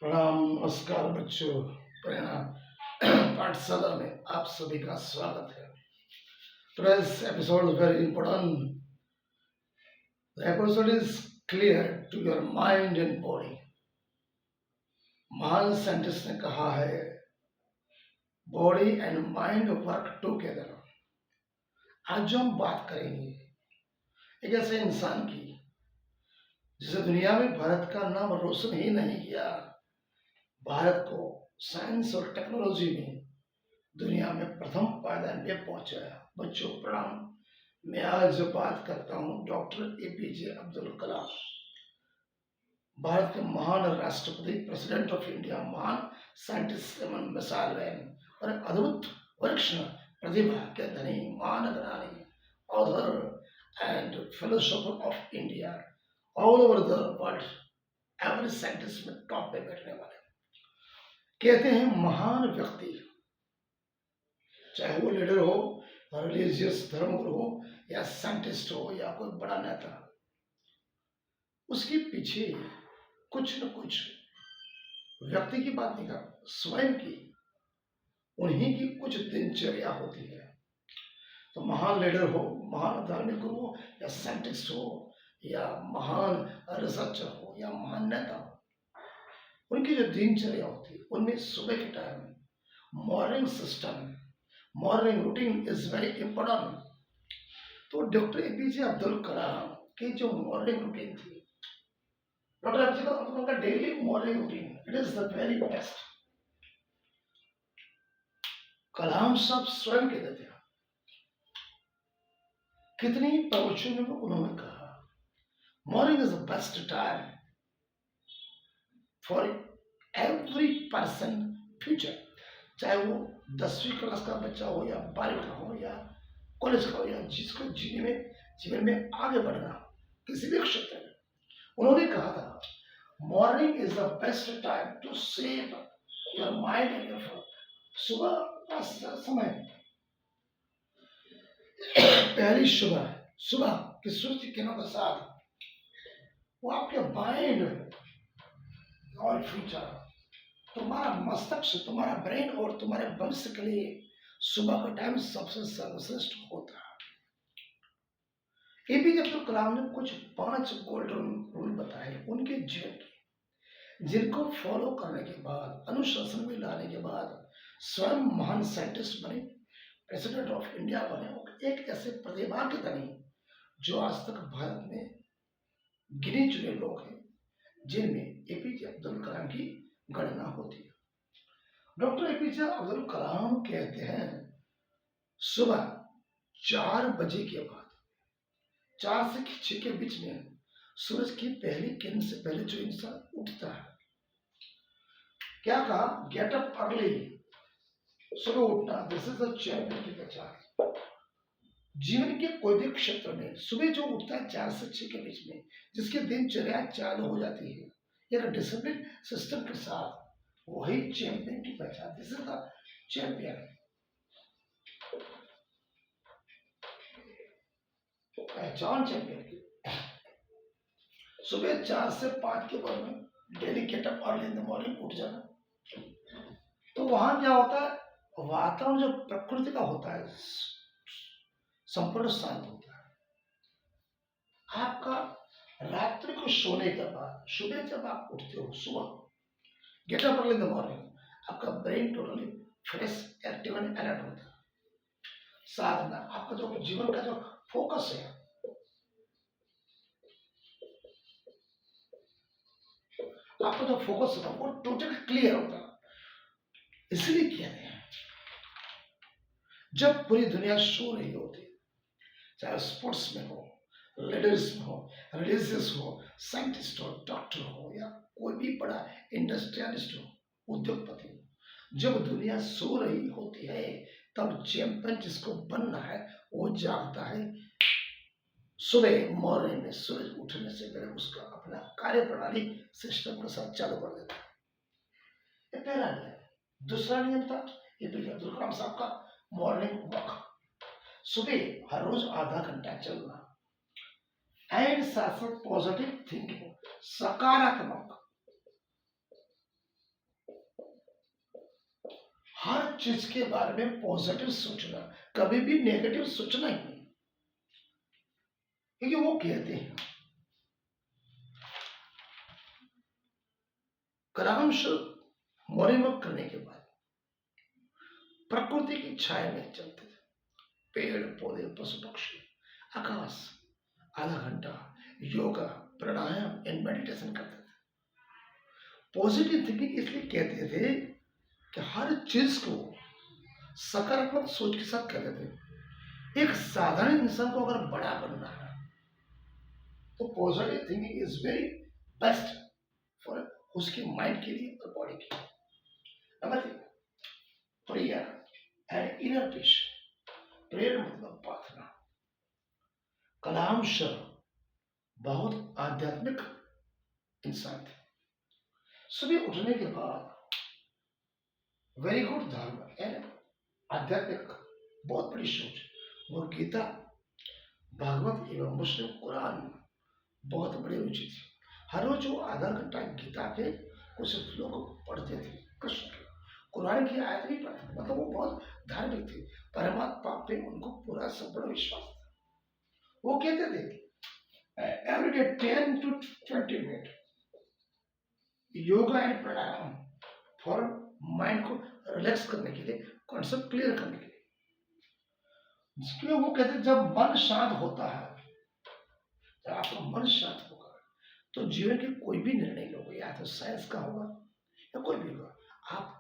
प्रणाम, नमस्कार बच्चों। प्रेरणा पाठशाला में आप सभी का स्वागत है। Today's episode is very important. The episode is clear to your mind and body. महान साइंटिस्ट ने कहा है, body and mind work together. आज जो हम बात करेंगे एक ऐसे इंसान की जिसे दुनिया में भारत का नाम रोशन ही नहीं किया, भारत को साइंस और टेक्नोलॉजी में दुनिया में प्रथम पायदान पे पहुंचाया। बच्चों प्रणाम, मैं आज बात करता हूं डॉक्टर एपीजे अब्दुल कलाम, भारत के महान राष्ट्रपति, प्रेसिडेंट ऑफ इंडिया, महान साइंटिस्ट एवं मिसाल और अद्भुत परीक्षण प्रतिभा के धनी, महान अग्रणी, author and philosopher of India, all over the world, every scientist में टॉप पे बैठने वाले। कहते हैं महान व्यक्ति, चाहे वो लीडर हो, रिलीजियस धर्मगुरु हो, या साइंटिस्ट हो, या कोई बड़ा नेता, उसके पीछे कुछ न कुछ व्यक्ति की बात नहीं कर, स्वयं की, उन्हीं की कुछ दिनचर्या होती है। तो महान लीडर हो, महान धार्मिक गुरु हो, या साइंटिस्ट हो, या महान रिसर्चर हो, या महान नेता हो, उनकी जो दिनचर्या होती है उनमें सुबह के time morning system, morning routine is very important. तो डॉक्टर एपीजे अब्दुल कलाम की जो मॉर्निंग रूटीन थी, डॉक्टर एपीजे अब्दुल कलाम का daily morning routine, it is the very best. Kalam साहब स्वयं कहते थे, कितनी प्रवचनों में उन्होंने कहा, morning is the best time for every person future. चाहे वो 10वीं क्लास का बच्चा हो, या 12वीं का हो, या कॉलेज का हो, या जिसको जीवन में आगे बढ़ना किसी भी क्षेत्र में, उन्होंने कहा था morning is the best time to save your mind and your thought. सुबह का समय, पहली सुबह की सूरज की किरणों के साथ वो आपके माइंड और फ्यूचर, तुम्हारा मस्तिष्क, तुम्हारा ब्रेन और तुम्हारे भविष्य के लिए सुबह का टाइम सबसे सर्वश्रेष्ठ होता है। एपीजे अब्दुल कलाम ने कुछ 5 गोल्डन रूल बताए उनके जीवन के, जिनको फॉलो करने के बाद, अनुशासन में लाने के बाद स्वयं महान साइंटिस्ट बने, प्रेसिडेंट ऑफ इंडिया बने, और एक ऐसे प्रतिभा के धनी जो आज तक भारत में गिने चुने लोग हैं जिनमें एपीजे अब्दुल कलाम की गणना होती है। डॉक्टर एपीजे अब्दुल कलाम कहते हैं, सुबह 4 बजे के बाद, 4 से 6 के बीच में सूरज की पहली किरण से पहले जो इंसान उठता है, क्या कहा, गेट अप अर्ली, सुबह उठना, दिस इज द चैंपियन की पहचान। जीवन के कोई भी क्षेत्र में सुबह जो उठता है 4 से 6 के बीच में, जिसकी दिनचर्या चालू हो जाती है एक डिसिप्लिन सिस्टम के साथ, वही चैंपियन की पहचान, दिस इज द चैंपियन। पहचान चैंपियन की सुबह 4 से 5 के बाद में daily gate up early in the morning, उठ जाना। तो वहां क्या होता है, वातावरण जो प्रकृति का होता है संपूर्ण शांत होता है। आपका रात्रि को सोने के बाद सुबह जब आप उठते हो, सुबह get up early in the morning, आपका brain totally fresh, active and alert होता है। साथ में आपका जो जीवन का जो फोकस है, आपका जो फोकस होता है वो टोटली क्लियर होता है। इसलिए कहते हैं, जब पूरी दुनिया सो रही होती, चाहे स्पोर्ट्स में हो, लीडर्स में हो, रिलीजियस हो, साइंटिस्ट हो, डॉक्टर हो, या कोई भी बड़ा इंडस्ट्रियलिस्ट हो, उद्योगपति हो, जब दुनिया सो रही होती है तब चैंपियन जिसको बनना है वो जागता है। सुबह मॉर्निंग में सूरज उठने से पहले उसका अपना कार्य प्रणाली सिस्टम के साथ चालू कर देता है। ये पहला नियम। दूसरा नियम था एपीजे अब्दुल कलाम साहब का, मॉर्निंग वॉक, सुबह हर रोज आधा घंटा चलना, एंड साथ साथ पॉजिटिव थिंकिंग, सकारात्मक हर चीज के बारे में पॉजिटिव सोचना, कभी भी नेगेटिव सोचना ही नहीं। क्योंकि वो कहते हैं करांश मॉर्निंग वॉक करने के बाद प्रकृति की छाया में चलते थे, पेड़ पौधे पशु पक्षी आकाश, आधा घंटा योगा प्राणायाम एंड मेडिटेशन करते थे। पॉजिटिव थिंकिंग इसलिए कहते थे कि हर चीज को सकारात्मक सोच के साथ कहते थे। एक साधारण इंसान को अगर बड़ा बनना है तो positive thinking is very best for उसके माइंड के लिए और बॉडी के लिए। Number 3, prayer and inner peace. Prayer मतलब प्रार्थना। कलाम सर बहुत आध्यात्मिक इंसान थे। सुबह उठने के बाद वेरी गुड धर्म एंड आध्यात्मिक बहुत बड़ी सोच, वो गीता भागवत एवं मुस्लिम कुरान बहुत बड़ी रुचि थी। हर रोज वो आधा घंटा गीता के कुछ श्लोक पढ़ते थे, कृष्ण के कुरान की आयत भी पढ़ते थे। मतलब वो बहुत धार्मिक थे, परमात्मा पे उनको पूरा संपूर्ण विश्वास था। वो कहते थे every day 10 to 20 minute yoga and pranayama for mind को रिलैक्स करने के लिए, कॉन्सेप्ट क्लियर करने के लिए। इसलिए वो कहते हैं जब मन शांत होता है, जब आपका मन शांत होगा तो जीवन के कोई भी निर्णय लोगे, या तो साइंस का होगा या कोई भी होगा, आप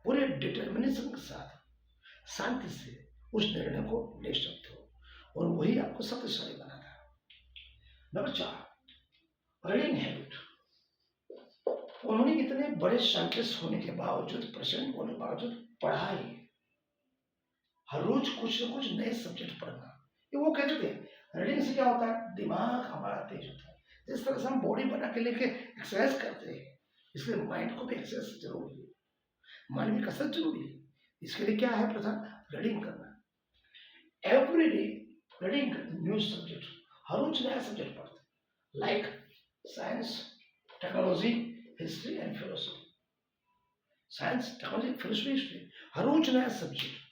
पूरे डिटर्मिनेशन के साथ शांति से उस निर्णय को ले सकते हो, और वही आपको शक्तिशाली बनाता है। Number 4, reading habit. उन्होंने इतने बड़े साइंटिस्ट होने के बावजूद, प्रेसिडेंट होने के बावजूद पढ़ाई, हर रोज कुछ ना कुछ नए सब्जेक्ट पढ़ना। ये वो कहते थे रीडिंग से क्या होता है, दिमाग हमारा तेज होता है। जिस तरह से हम बॉडी बना के लेके एक्सरसाइज करते हैं, इसलिए माइंड को भी एक्सरसाइज जरूरी है, माइंड की कसरत जरूरी है। इसके लिए क्या है प्रधान, रीडिंग करना। Every day reading new subject, हर रोज नया सब्जेक्ट पढ़ते, like science, technology, history and philosophy. Science, technology, philosophy, history, हर रोज नया सब्जेक्ट।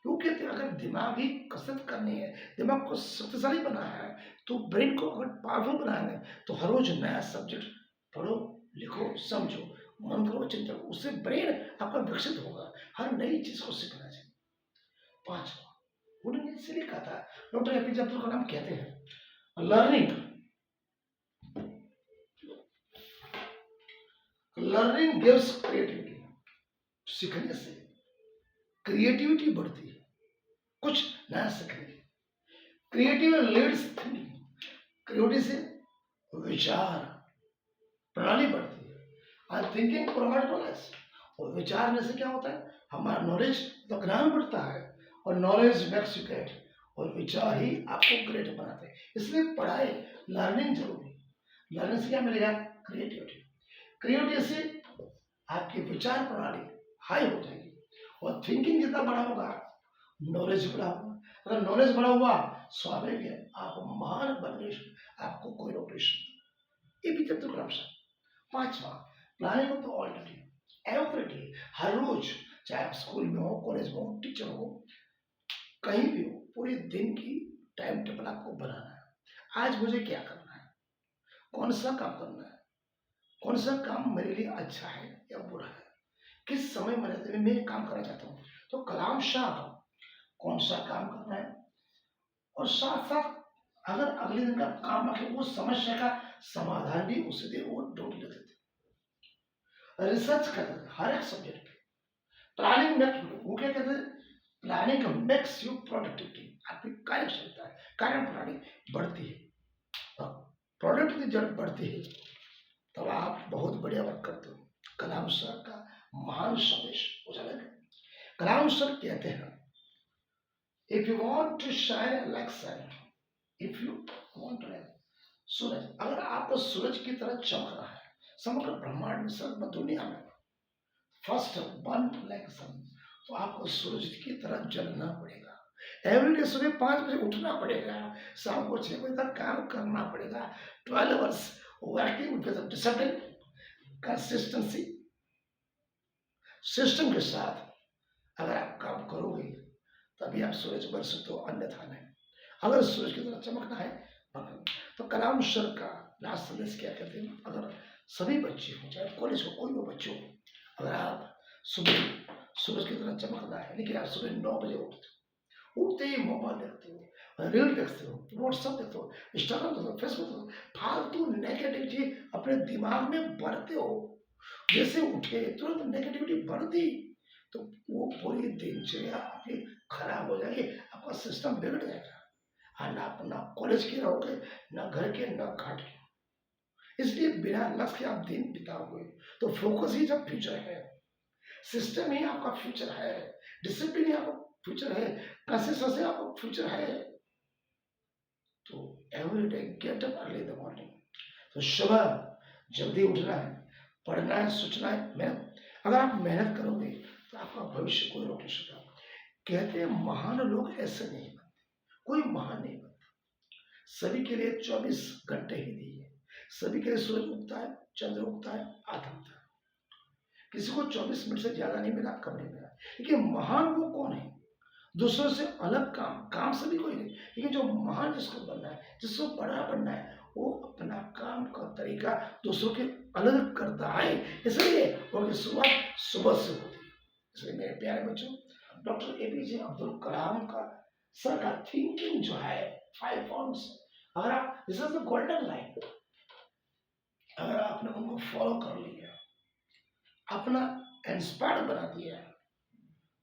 वो कहते हैं अगर दिमाग ही कसरत करनी है, दिमाग को शक्तिशाली बनाना है, तो ब्रेन को अगर पावरफुल बनाना है, तो हर रोज नया सब्जेक्ट पढ़ो, लिखो, समझो, मन करो, चिंता करो, उससे ब्रेन आपका विकसित होगा। हर नई चीज को सीखना चाहिए। 5वां, उन्होंने इसलिए कहा था, डॉक्टर एपीजे अब्दुल कलाम कहते हैं लर्निंग गिव्स क्रिएटिविटी। सीखने से क्रिएटिविटी बढ़ती है, कुछ नया सीखने की। क्रिएटिव लीड्स थिंकिंग, क्रिएटिविटी से विचार प्रणाली बढ़ती है। और थिंकिंग प्रोवाइड नॉलेज, और विचारने से क्या होता है, हमारा नॉलेज तो ज्ञान बढ़ता है, और नॉलेज मेक्स यू ग्रेट, और विचार ही आपको ग्रेट बनाते हैं। इसलिए पढ़ाई, लर्निंग जरूरी है। लर्निंग से क्या मिलेगा, क्रिएटिविटी। क्रिएटिविटी से आपकी विचार प्रणाली हाई हो जाएगी, और थिंकिंग जितना बड़ा होगा, नॉलेज बड़ा होगा। अगर नॉलेज बड़ा हुआ, स्वाभाविक है आप महान बनने, आपको कोई रोक नहीं सकता। ये भी तब तो कलाम साहब। 5वां, planning of the all day, every day, हर रोज, चाहे आप स्कूल में हो, कॉलेज में हो, टीचर हो, कहीं भी हो, पूरे दिन की टाइम टेबल आपको बनाना है। आज मुझे क्या करना है, कौन सा काम करना है, कौन सा काम मेरे लिए अच्छा है या बुरा है, किस समय में मैं काम करना चाहता हूँ। तो कलाम साहब कौन सा काम करना है, और साथ साथ अगर अगले दिन का काम आके वो समस्या का समाधान भी उसी दिन वो ढूंढ लेते थे। रिसर्च करते थे हर एक सब्जेक्ट पे। प्लानिंग वो क्या कहते हैं, प्लानिंग मेक्स यू प्रोडक्टिविटी, आपकी कार्यक्षमता है, कार्य प्रणाली बढ़ती है, प्रोडक्टिविटी जब बढ़ती है तब आप बहुत बढ़िया वर्क करते हो। कलाम सर का महान संदेश उजागर है। कलाम सर कहते हैं if you want to shine like sun, if you want to like सूरज, अगर आपको सूरज की तरह चमकना है समग्र ब्रह्मांड में, सर्व दुनिया में, फर्स्ट बर्न लाइक सन, तो आपको सूरज की तरह जलना पड़ेगा। एवरीडे सुबह 5 बजे उठना पड़ेगा, शाम को 6 बजे तक काम करना पड़ेगा। 12 hours working with discipline, consistency, system के साथ अगर आप काम करोगे तभी आप सूरज बन सकते हो, अन्यथा नहीं। अगर सूरज की तरह चमकना है तो कलाम सर का लास्ट संदेश क्या कहते हैं, अगर सभी बच्चे हो चाहे कॉलेज हो कोई भी बच्चे हो, अगर आप सुबह सूरज की तरह चमकना है लेकिन आप सुबह 9 बजे उठते ही मोबाइल देखते हो, रील देखते हो, व्हाट्सएप देखते हो, इंस्टाग्राम देखते हो, फेसबुक देखते हो, फालतू नेगेटिविटी अपने दिमाग में भरते हो, जैसे उठे तुरंत नेगेटिविटी भर दी तो वो पूरी दिनचर्या आपकी खराब हो जाएगी, आपका सिस्टम बिगड़ जाएगा। हाँ, ना अपना कॉलेज के रहोगे, ना घर के, ना घाट के। इसलिए बिना लक्ष्य के आप दिन बिताओगे तो फोकस ही जब फ्यूचर है, सिस्टम ही आपका फ्यूचर है, डिसिप्लिन ही आपका फ्यूचर है, कंसिस्टेंसी आपका फ्यूचर है। तो every day get up early in the morning. तो सुबह जल्दी उठना है, पढ़ना है, सोचना है, मेहनत। अगर आप मेहनत करोगे तो आपका भविष्य कोई रोक नहीं सकता। कहते हैं महान लोग ऐसे नहीं बनते, कोई महान नहीं बनता। सभी के लिए 24 घंटे ही दिए, सभी के लिए सूरज उगता है, चंद्र उगता है, आथमता है। किसी को 24 मिनट से ज्यादा नहीं मिला, कम नहीं मिला। लेकिन महान वो कौन है, दूसरों से अलग काम, काम सभी को ही नहीं, लेकिन जो महान जिसको बनना है, जिसको बड़ा बनना है, वो अपना काम का तरीका दूसरों के अलग करता है। इसलिए उनकी शुरुआत सुबह से होती है। इसलिए मेरे प्यारे बच्चों, डॉक्टर एपीजे अब्दुल कलाम का सर का थिंकिंग जो है 5 पॉइंट्स, अगर आप, this is the golden line, अगर आपने उनको फॉलो कर लिया, अपना इंस्पायर बना दिया,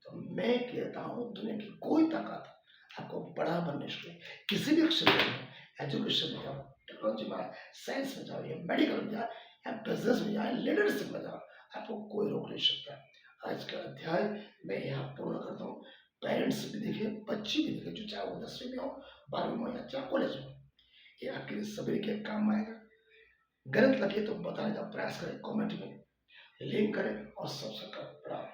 तो मैं कहता हूँ दुनिया की कोई ताकत आपको बड़ा बनने से, किसी भी क्षेत्र में, एजुकेशन में जाओ, टेक्नोलॉजी में, साइंस में जाओ, या मेडिकल में जाओ, या बिजनेस में जाओ, लीडरशिप में जाओ, आपको कोई रोक नहीं सकता। आज का अध्याय मैं यहाँ पूर्ण करता हूँ। पेरेंट्स भी देखे, बच्चे भी देखे, जो चाहे वो 10वीं में हो, 12वीं में हो, या चाहे कॉलेज में, ये आपके लिए सभी के काम आएगा। गलत लगे तो बताने का प्रयास करें, कमेंट में लिंक करें और सब्सक्राइब करें।